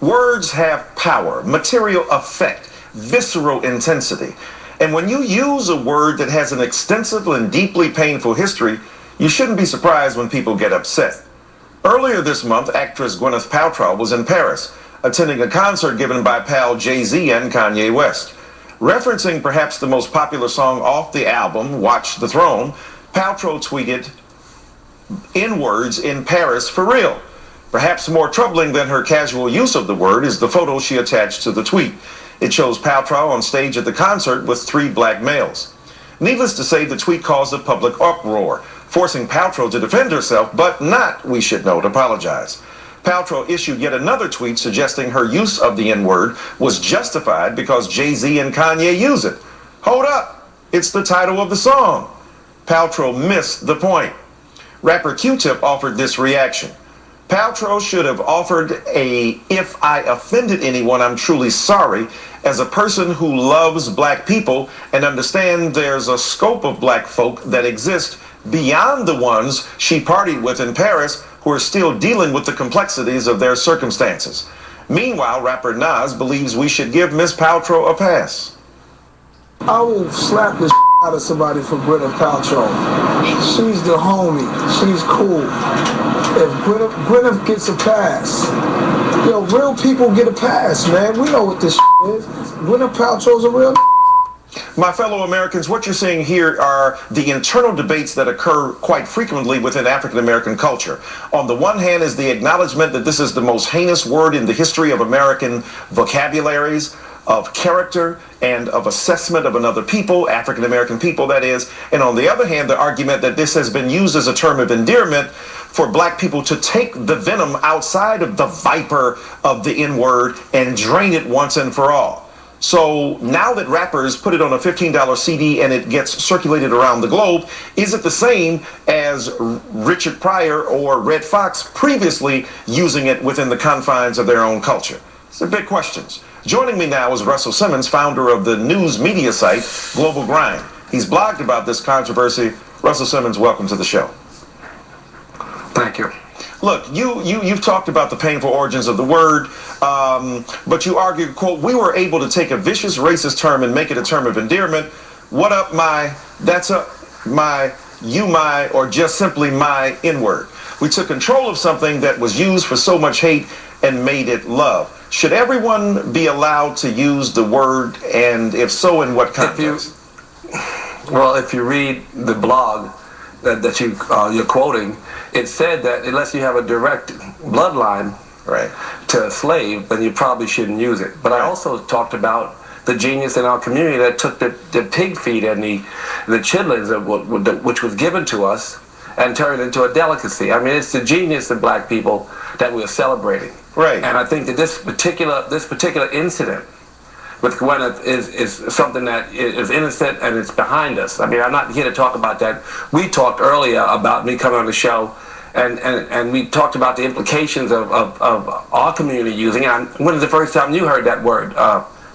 Words have power, material effect, visceral intensity. And when you use a word that has an extensive and deeply painful history, you shouldn't be surprised when people get upset. Earlier this month, actress Gwyneth Paltrow was in Paris, attending a concert given by pal Jay-Z and Kanye West. Referencing perhaps the most popular song off the album, Watch the Throne, Paltrow tweeted, "N-words in Paris for real." Perhaps more troubling than her casual use of the word is the photo she attached to the tweet. It shows Paltrow on stage at the concert with 3 black males. Needless to say, the tweet caused a public uproar, forcing Paltrow to defend herself, but not, we should note, apologize. Paltrow issued yet another tweet suggesting her use of the N-word was justified because Jay-Z and Kanye use it. Hold up, it's the title of the song. Paltrow missed the point. Rapper Q-Tip offered this reaction. Paltrow should have offered a "if I offended anyone, I'm truly sorry." As a person who loves black people and understand there's a scope of black folk that exist beyond the ones she partied with in Paris who are still dealing with the complexities of their circumstances. Meanwhile, rapper Nas believes we should give Miss Paltrow a pass. I will slap the out of somebody for Gwyneth Paltrow. She's the homie. She's cool. If Gwyneth gets a pass, yo, real people get a pass, man. We know what this is. Gwyneth Paltrow's a real. My fellow Americans, what you're seeing here are the internal debates that occur quite frequently within African American culture. On the one hand is the acknowledgement that this is the most heinous word in the history of American vocabularies, of character, and of assessment of another people, African American people, that is. And on the other hand, the argument that this has been used as a term of endearment for black people to take the venom outside of the viper of the N-word and drain it once and for all. So now that rappers put it on a $15 CD and it gets circulated around the globe, is it the same as Richard Pryor or Red Fox previously using it within the confines of their own culture? These are big questions. Joining me now is Russell Simmons, founder of the news media site Global Grind. He's blogged about this controversy. Russell Simmons, welcome to the show. Thank you. Look, you've talked about the painful origins of the word, but you argue, quote, "We were able to take a vicious racist term and make it a term of endearment. What up, my, that's a, my, you, my, or just simply my N-word. We took control of something that was used for so much hate and made it love." Should everyone be allowed to use the word, and if so, in what context? If you read the blog that you're quoting, it said that unless you have a direct bloodline to a slave, then you probably shouldn't use it. But I also talked about the genius in our community that took the pig feet and the chitlins, which was given to us, and turned it into a delicacy. I mean, it's the genius of black people that we're celebrating. Right. And I think that this particular incident with Gwyneth is something that is innocent and it's behind us. I mean, I'm not here to talk about that. We talked earlier about me coming on the show, and we talked about the implications of our community using it. When was the first time you heard that word,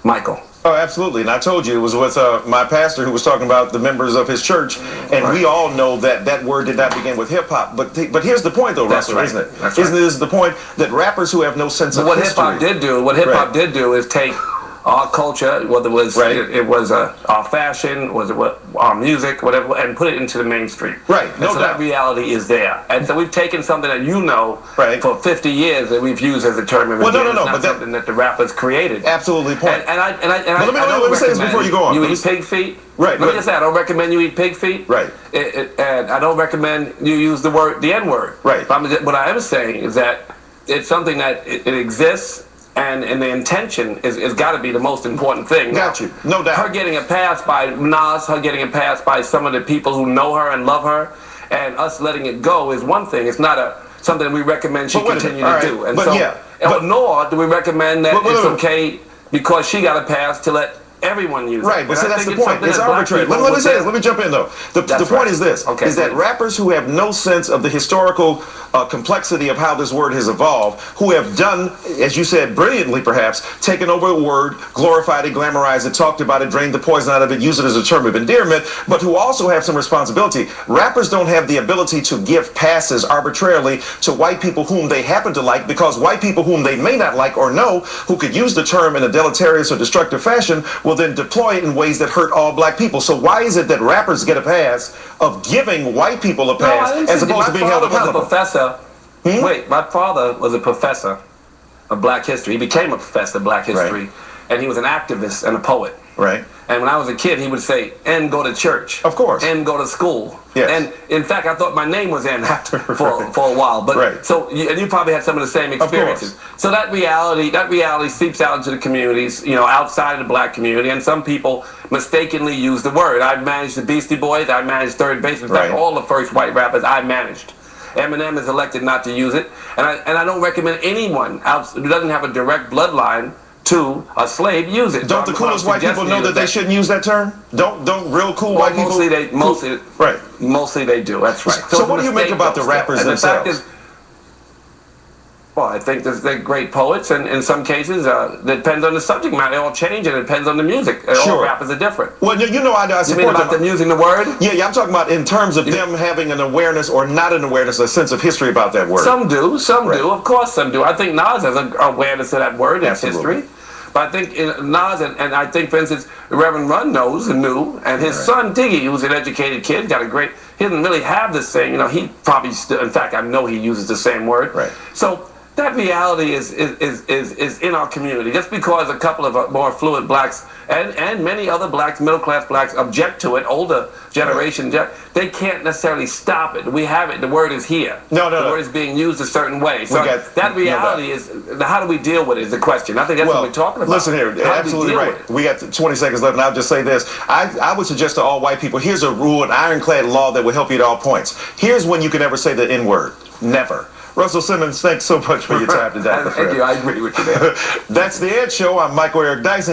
Michael? Oh, absolutely. And I told you it was with my pastor who was talking about the members of his church. And we all know that that word did not begin with hip-hop. But here's the point, though, Russell, isn't it? That's right. Isn't this the point that rappers who have no sense of history... What hip-hop did do is take our culture, whether it was our fashion, was it our music, whatever, and put it into the mainstream. Right, no doubt. So that reality is there. And so we've taken something that for 50 years that we've used as a term of endearment. It's not something that the rappers created. Absolutely point. Let me say this before you go on. You eat pig feet. Right. Let me just say, I don't recommend you eat pig feet. Right. And I don't recommend you use the N-word. Right. What I am saying is that it's something that it exists. And the intention is got to be the most important thing. Got you, no doubt. Her getting a pass by Nas, her getting a pass by some of the people who know her and love her, and us letting it go is one thing. It's not something that we recommend she continue to do. And nor do we recommend that it's okay because she got a pass to let everyone uses Right, it. but And see, I that's think the point. something It's that black arbitrary. people Let me would say this. say- Let me jump in, though. The That's point right. is this, Okay, is that please. rappers who have no sense of the historical complexity of how this word has evolved, who have done, as you said, brilliantly perhaps, taken over a word, glorified it, glamorized it, talked about it, drained the poison out of it, used it as a term of endearment, but who also have some responsibility. Rappers don't have the ability to give passes arbitrarily to white people whom they happen to like, because white people whom they may not like or know, who could use the term in a deleterious or destructive fashion, will then deploy it in ways that hurt all black people. So why is it that rappers get a pass of giving white people a pass as opposed to being held accountable? Wait, my father was a professor of black history. He became a professor of black history, and he was an activist and a poet. Right. And when I was a kid, he would say, "And go to church." Of course. And go to school. Yes. And in fact, I thought my name was N for a while. But Right. so, and you probably had some of the same experiences. So that reality seeps out into the communities, you know, outside of the black community. And some people mistakenly use the word. I managed the Beastie Boys. I managed Third Base. In fact, all the first white rappers I managed. Eminem is elected not to use it, and I don't recommend anyone who doesn't have a direct bloodline to a slave use it. Don't the coolest white people know that they shouldn't use that term? Don't real cool white people? Mostly they do. That's right. So what do you make about the rappers themselves? Well, I think they're great poets, and in some cases, it depends on the subject matter. They all change, and it depends on the music. All rappers are different. Well, you know, I support you mean about them using the word? Yeah, I'm talking about in terms of them having an awareness or not an awareness, a sense of history about that word. Some do, do. Of course, some do. I think Nas has an awareness of that word in history. But I think Nas, and I think, for instance, Reverend Run knew, and his son Diggy, who's an educated kid, got a great, he doesn't really have the same, you know, he probably still, in fact, I know he uses the same word. Right. So that reality is in our community. Just because a couple of more fluid blacks and many other blacks, middle-class blacks, object to it, older generation, they can't necessarily stop it. We have it. The word is here. The word is being used a certain way. So that reality is, how do we deal with it is the question. I think that's what we're talking about. Listen here, absolutely right. We got 20 seconds left, and I'll just say this. I would suggest to all white people, here's a rule, an ironclad law that will help you at all points. Here's when you can never say the N-word. Never. Russell Simmons, thanks so much for your time today. Thank you. I agree with you there. That's The Ed Show. I'm Michael Eric Dyson.